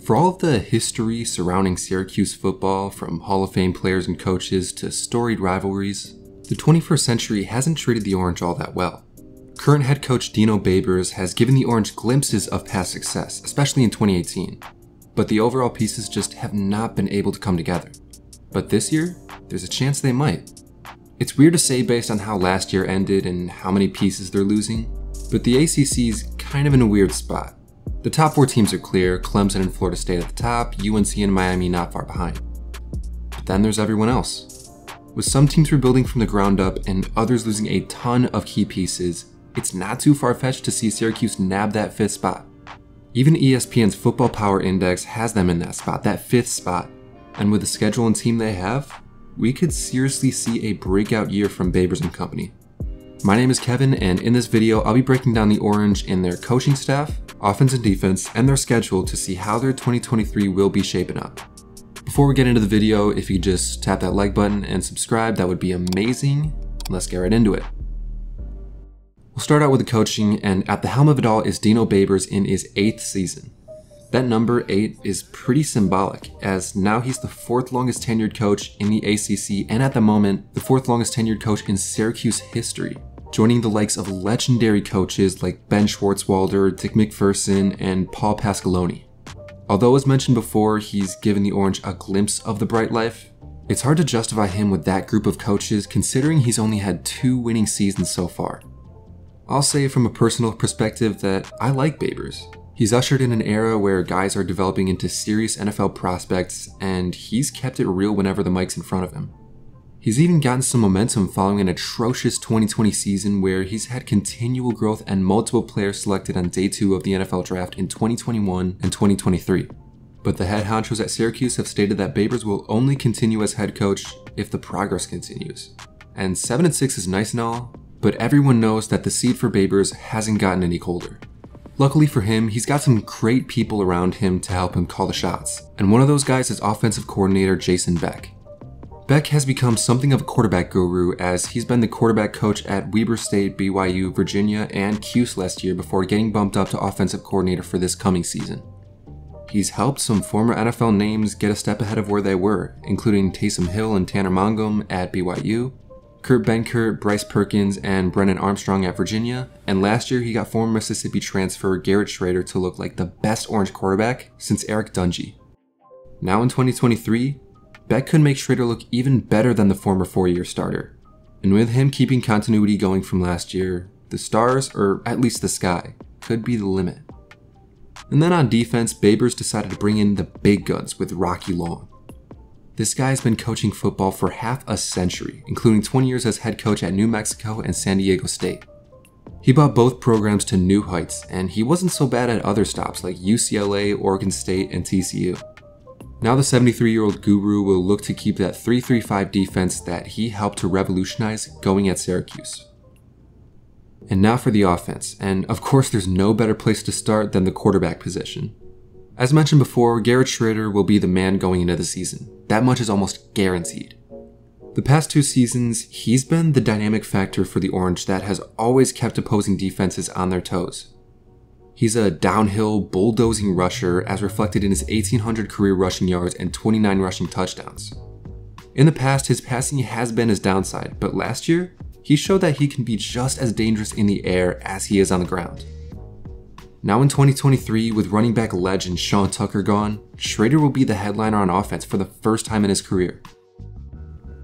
For all of the history surrounding Syracuse football, from Hall of Fame players and coaches to storied rivalries, the 21st century hasn't treated the Orange all that well. Current head coach Dino Babers has given the Orange glimpses of past success, especially in 2018, but the overall pieces just have not been able to come together. But this year, there's a chance they might. It's weird to say based on how last year ended and how many pieces they're losing, but the ACC's kind of in a weird spot. The top 4 teams are clear, Clemson and Florida State at the top, UNC and Miami not far behind. But then there's everyone else. With some teams rebuilding from the ground up and others losing a ton of key pieces, it's not too far-fetched to see Syracuse nab that 5th spot. Even ESPN's Football Power Index has them in that spot, that 5th spot. And with the schedule and team they have, we could seriously see a breakout year from Babers and company. My name is Kevin, and in this video, I'll be breaking down the Orange in their coaching staff, offense and defense, and their schedule to see how their 2023 will be shaping up. Before we get into the video, if you just tap that like button and subscribe, that would be amazing. Let's get right into it. We'll start out with the coaching, and at the helm of it all is Dino Babers in his 8th season. That number 8 is pretty symbolic, as now he's the 4th longest tenured coach in the ACC, and at the moment, the 4th longest tenured coach in Syracuse history, joining the likes of legendary coaches like Ben Schwartzwalder, Dick McPherson, and Paul Pasqualoni. Although as mentioned before, he's given the Orange a glimpse of the bright life, it's hard to justify him with that group of coaches considering he's only had 2 winning seasons so far. I'll say from a personal perspective that I like Babers. He's ushered in an era where guys are developing into serious NFL prospects, and he's kept it real whenever the mic's in front of him. He's even gotten some momentum following an atrocious 2020 season where he's had continual growth and multiple players selected on day 2 of the NFL draft in 2021 and 2023. But the head honchos at Syracuse have stated that Babers will only continue as head coach if the progress continues. And 7-6 is nice and all, but everyone knows that the seed for Babers hasn't gotten any colder. Luckily for him, he's got some great people around him to help him call the shots, and one of those guys is offensive coordinator Jason Beck. Beck has become something of a quarterback guru, as he's been the quarterback coach at Weber State, BYU, Virginia, and Cuse last year before getting bumped up to offensive coordinator for this coming season. He's helped some former NFL names get a step ahead of where they were, including Taysom Hill and Tanner Mangum at BYU, Kurt Benkert, Bryce Perkins, and Brennan Armstrong at Virginia, and last year he got former Mississippi transfer Garrett Schrader to look like the best Orange quarterback since Eric Dungy. Now in 2023, Beck could make Schrader look even better than the former 4-year starter. And with him keeping continuity going from last year, the stars, or at least the sky, could be the limit. And then on defense, Babers decided to bring in the big guns with Rocky Long. This guy's been coaching football for half a century, including 20 years as head coach at New Mexico and San Diego State. He brought both programs to new heights, and he wasn't so bad at other stops like UCLA, Oregon State, and TCU. Now the 73-year-old guru will look to keep that 3-3-5 defense that he helped to revolutionize going at Syracuse. And now for the offense, and of course there's no better place to start than the quarterback position. As mentioned before, Garrett Schrader will be the man going into the season. That much is almost guaranteed. The past 2 seasons, he's been the dynamic factor for the Orange that has always kept opposing defenses on their toes. He's a downhill, bulldozing rusher as reflected in his 1,800 career rushing yards and 29 rushing touchdowns. In the past, his passing has been his downside, but last year, he showed that he can be just as dangerous in the air as he is on the ground. Now in 2023, with running back legend Sean Tucker gone, Schrader will be the headliner on offense for the first time in his career.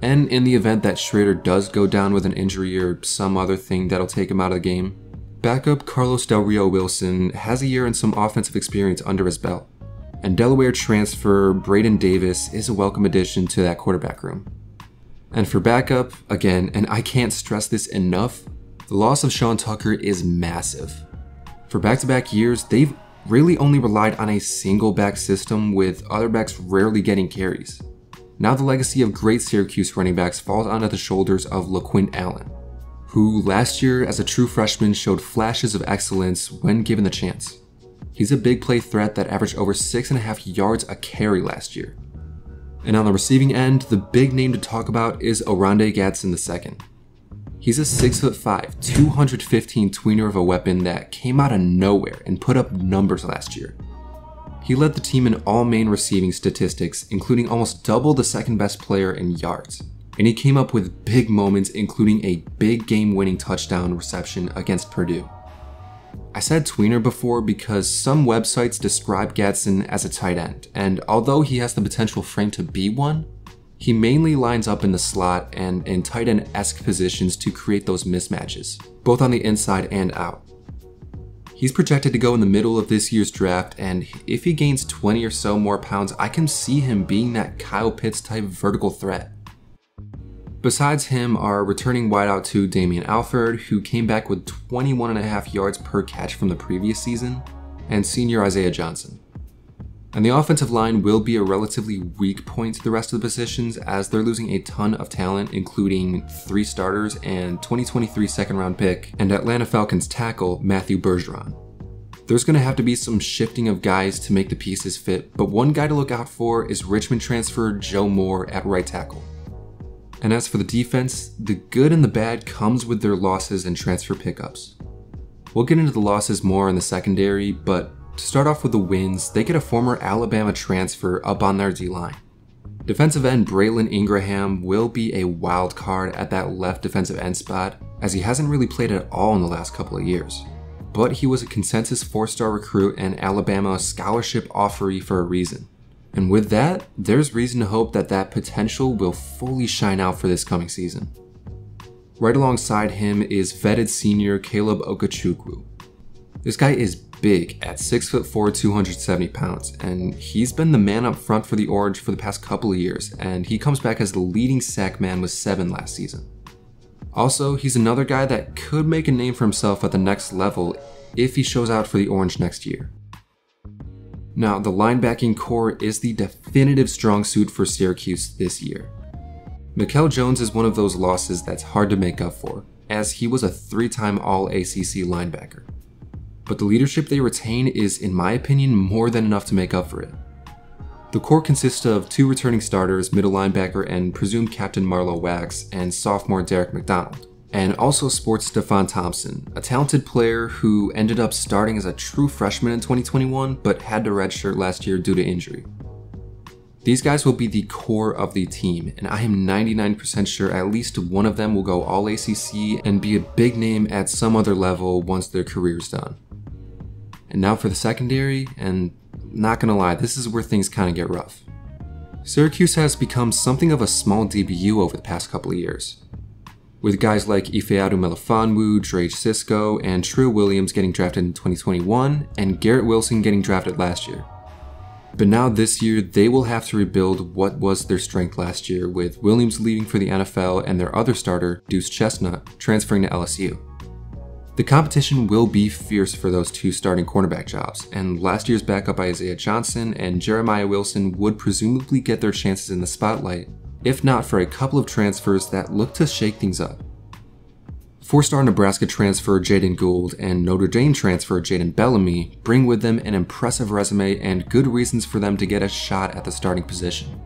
And in the event that Schrader does go down with an injury or some other thing that'll take him out of the game, backup Carlos Del Rio Wilson has a year and some offensive experience under his belt. And Delaware transfer Braden Davis is a welcome addition to that quarterback room. And for backup, again, and I can't stress this enough, the loss of Sean Tucker is massive. For back-to-back years, they've really only relied on a single back system with other backs rarely getting carries. Now the legacy of great Syracuse running backs falls onto the shoulders of LaQuint Allen, who last year as a true freshman showed flashes of excellence when given the chance. He's a big play threat that averaged over 6.5 yards a carry last year. And on the receiving end, the big name to talk about is Oronde Gadsden II. He's a 6'5", 215 tweener of a weapon that came out of nowhere and put up numbers last year. He led the team in all main receiving statistics, including almost double the second best player in yards. And he came up with big moments, including a big game-winning touchdown reception against Purdue. I said tweener before because some websites describe Gadsden as a tight end, and although he has the potential frame to be one, he mainly lines up in the slot and in tight end-esque positions to create those mismatches, both on the inside and out. He's projected to go in the middle of this year's draft, and if he gains 20 or so more pounds, I can see him being that Kyle Pitts type vertical threat. Besides him are returning wideout to Damian Alford, who came back with 21.5 yards per catch from the previous season, and senior Isaiah Johnson. And the offensive line will be a relatively weak point to the rest of the positions as they're losing a ton of talent, including 3 starters and 2023 second-round pick and Atlanta Falcons tackle Matthew Bergeron. There's going to have to be some shifting of guys to make the pieces fit, but one guy to look out for is Richmond transfer Joe Moore at right tackle. And as for the defense, the good and the bad comes with their losses and transfer pickups. We'll get into the losses more in the secondary, but to start off with the wins, they get a former Alabama transfer up on their D-line. Defensive end Braylon Ingraham will be a wild card at that left defensive end spot, as he hasn't really played at all in the last couple of years. But he was a consensus 4-star recruit and Alabama scholarship offeree for a reason. And with that, there's reason to hope that that potential will fully shine out for this coming season. Right alongside him is vetted senior Caleb Okechukwu. This guy is big at 6'4", 270 pounds, and he's been the man up front for the Orange for the past couple of years, and he comes back as the leading sack man with 7 last season. Also, he's another guy that could make a name for himself at the next level if he shows out for the Orange next year. Now, the linebacking core is the definitive strong suit for Syracuse this year. Mikel Jones is one of those losses that's hard to make up for, as he was a 3-time All-ACC linebacker. But the leadership they retain is, in my opinion, more than enough to make up for it. The core consists of 2 returning starters, middle linebacker and presumed captain Marlo Wax, and sophomore Derek McDonald. And also sports Stephon Thompson, a talented player who ended up starting as a true freshman in 2021 but had to redshirt last year due to injury. These guys will be the core of the team, and I am 99% sure at least one of them will go All-ACC and be a big name at some other level once their career's done. And now for the secondary, and not gonna lie, this is where things kind of get rough. Syracuse has become something of a small DBU over the past couple of years, with guys like Ifeatu Melifonwu, Dre Cisco, and Trill Williams getting drafted in 2021, and Garrett Wilson getting drafted last year. But now this year, they will have to rebuild what was their strength last year, with Williams leaving for the NFL and their other starter, Deuce Chestnut, transferring to LSU. The competition will be fierce for those 2 starting cornerback jobs, and last year's backup Isaiah Johnson and Jeremiah Wilson would presumably get their chances in the spotlight, if not for a couple of transfers that look to shake things up. 4-star Nebraska transfer Jaden Gould and Notre Dame transfer Jaden Bellamy bring with them an impressive resume and good reasons for them to get a shot at the starting position.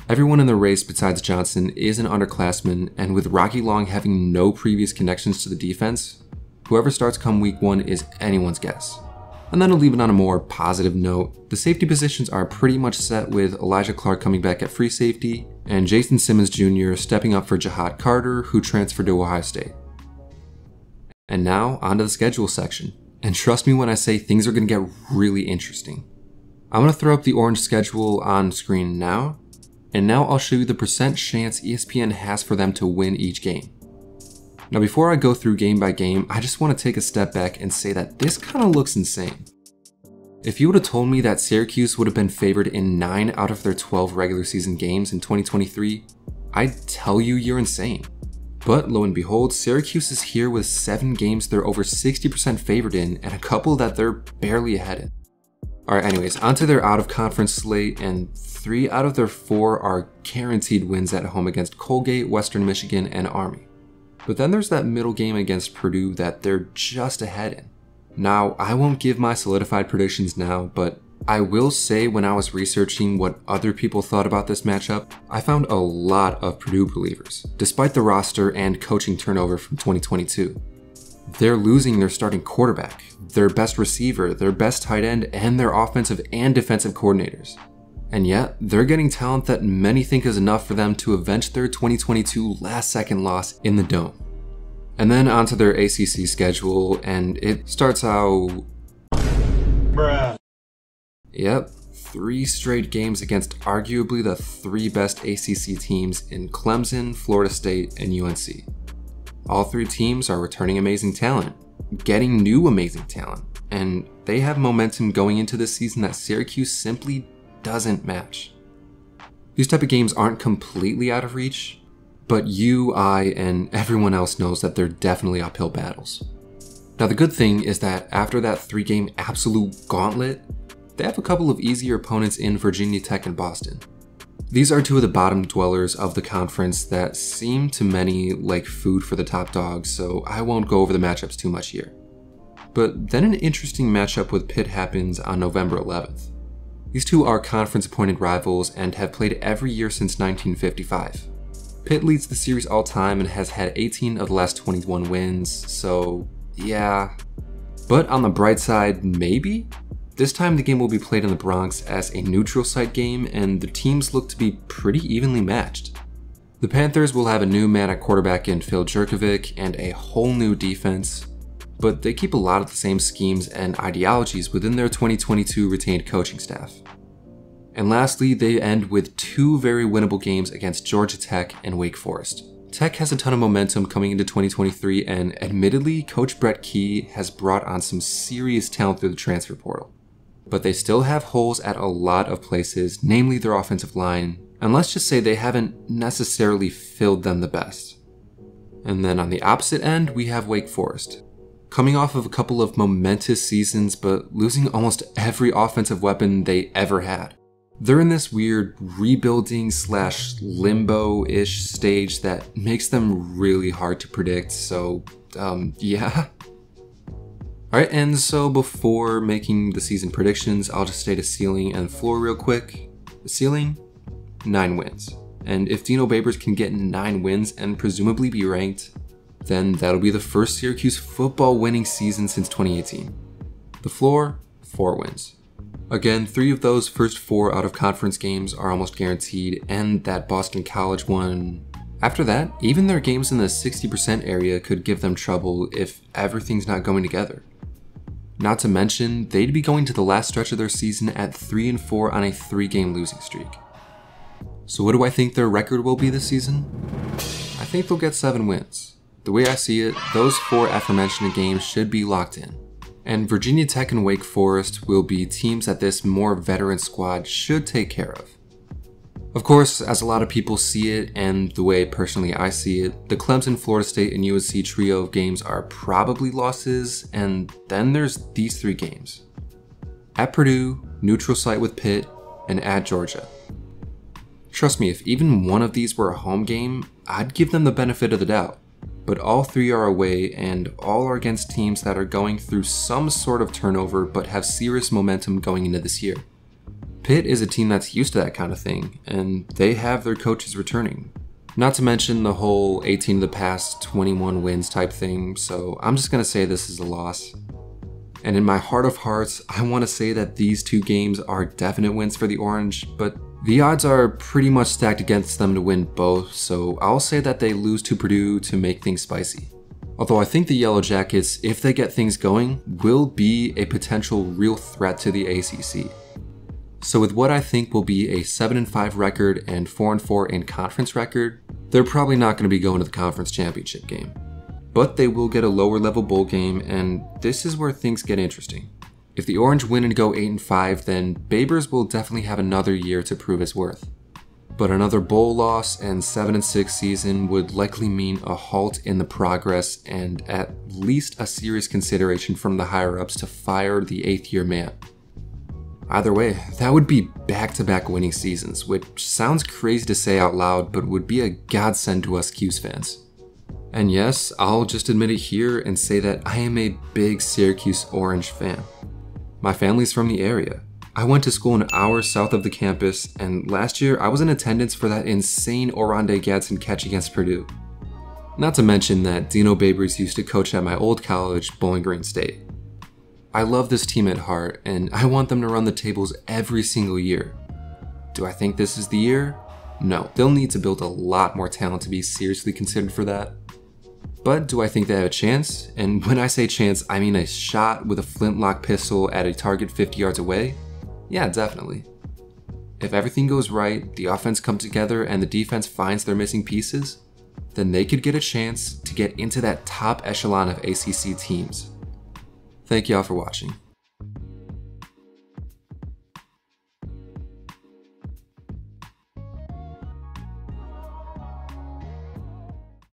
Everyone in the race besides Johnson is an underclassman, and with Rocky Long having no previous connections to the defense, whoever starts come week 1 is anyone's guess. And then to leave it on a more positive note, the safety positions are pretty much set with Elijah Clark coming back at free safety and Jason Simmons Jr. stepping up for Jahad Carter, who transferred to Ohio State. And now, onto the schedule section. And trust me when I say things are going to get really interesting. I'm going to throw up the Orange schedule on screen now, and now I'll show you the percent chance ESPN has for them to win each game. Now before I go through game by game, I just want to take a step back and say that this kind of looks insane. If you would have told me that Syracuse would have been favored in 9 out of their 12 regular season games in 2023, I'd tell you you're insane. But lo and behold, Syracuse is here with 7 games they're over 60% favored in and a couple that they're barely ahead in. Alright, anyways, onto their out-of-conference slate, and 3 out of their 4 are guaranteed wins at home against Colgate, Western Michigan, and Army. But then there's that middle game against Purdue that they're just ahead in. Now, I won't give my solidified predictions now, but I will say when I was researching what other people thought about this matchup, I found a lot of Purdue believers, despite the roster and coaching turnover from 2022. They're losing their starting quarterback, their best receiver, their best tight end, and their offensive and defensive coordinators. And yet, they're getting talent that many think is enough for them to avenge their 2022 last-second loss in the Dome. And then onto their ACC schedule, and it starts out... Bruh. Yep, 3 straight games against arguably the 3 best ACC teams in Clemson, Florida State, and UNC. All 3 teams are returning amazing talent, getting new amazing talent, and they have momentum going into this season that Syracuse simply doesn't match. These type of games aren't completely out of reach, but you, I, and everyone else knows that they're definitely uphill battles. Now the good thing is that after that 3-game absolute gauntlet, they have a couple of easier opponents in Virginia Tech and Boston. These are 2 of the bottom dwellers of the conference that seem to many like food for the top dogs, so I won't go over the matchups too much here. But then an interesting matchup with Pitt happens on November 11th. These 2 are conference-appointed rivals and have played every year since 1955. Pitt leads the series all time and has had 18 of the last 21 wins, so yeah. But on the bright side, maybe? This time the game will be played in the Bronx as a neutral site game, and the teams look to be pretty evenly matched. The Panthers will have a new man at quarterback in Phil Jurkovec and a whole new defense, but they keep a lot of the same schemes and ideologies within their 2022 retained coaching staff. And lastly, they end with 2 very winnable games against Georgia Tech and Wake Forest. Tech has a ton of momentum coming into 2023, and admittedly, Coach Brett Key has brought on some serious talent through the transfer portal. But they still have holes at a lot of places, namely their offensive line, and let's just say they haven't necessarily filled them the best. And then on the opposite end, we have Wake Forest. Coming off of a couple of momentous seasons, but losing almost every offensive weapon they ever had. They're in this weird rebuilding / limbo-ish stage that makes them really hard to predict, so yeah. Alright, and so before making the season predictions, I'll just state a ceiling and floor real quick. The ceiling? 9 wins. And if Dino Babers can get 9 wins and presumably be ranked, then that'll be the first Syracuse football winning season since 2018. The floor? 4 wins. Again, 3 of those first 4 out of conference games are almost guaranteed, and that Boston College one. After that, even their games in the 60% area could give them trouble if everything's not going together. Not to mention, they'd be going to the last stretch of their season at 3-4 on a 3-game losing streak. So what do I think their record will be this season? I think they'll get 7 wins. The way I see it, those 4 aforementioned games should be locked in. And Virginia Tech and Wake Forest will be teams that this more veteran squad should take care of. Of course, as a lot of people see it, and the way personally I see it, the Clemson, Florida State, and UNC trio of games are probably losses, and then there's these 3 games. At Purdue, neutral site with Pitt, and at Georgia. Trust me, if even one of these were a home game, I'd give them the benefit of the doubt. But all 3 are away, and all are against teams that are going through some sort of turnover but have serious momentum going into this year. Pitt is a team that's used to that kind of thing, and they have their coaches returning. Not to mention the whole 18 of the past 21 wins type thing, so I'm just going to say this is a loss. And in my heart of hearts, I want to say that these 2 games are definite wins for the Orange, but the odds are pretty much stacked against them to win both, so I'll say that they lose to Purdue to make things spicy. Although I think the Yellow Jackets, if they get things going, will be a potential real threat to the ACC. So with what I think will be a 7-5 record and 4-4 in conference record, they're probably not going to be going to the conference championship game. But they will get a lower level bowl game, and this is where things get interesting. If the Orange win and go 8-5, then Babers will definitely have another year to prove his worth. But another bowl loss and 7-6 season would likely mean a halt in the progress and at least a serious consideration from the higher-ups to fire the 8th year man. Either way, that would be back-to-back winning seasons, which sounds crazy to say out loud, but would be a godsend to us 'Cuse fans. And yes, I'll just admit it here and say that I am a big Syracuse Orange fan. My family's from the area. I went to school an hour south of the campus, and last year I was in attendance for that insane Oronde Gadsden catch against Purdue. Not to mention that Dino Babers used to coach at my old college, Bowling Green State. I love this team at heart, and I want them to run the tables every single year. Do I think this is the year? No, they'll need to build a lot more talent to be seriously considered for that. But do I think they have a chance? And when I say chance, I mean a shot with a flintlock pistol at a target 50 yards away? Yeah, definitely. If everything goes right, the offense comes together and the defense finds their missing pieces, then they could get a chance to get into that top echelon of ACC teams. Thank y'all for watching.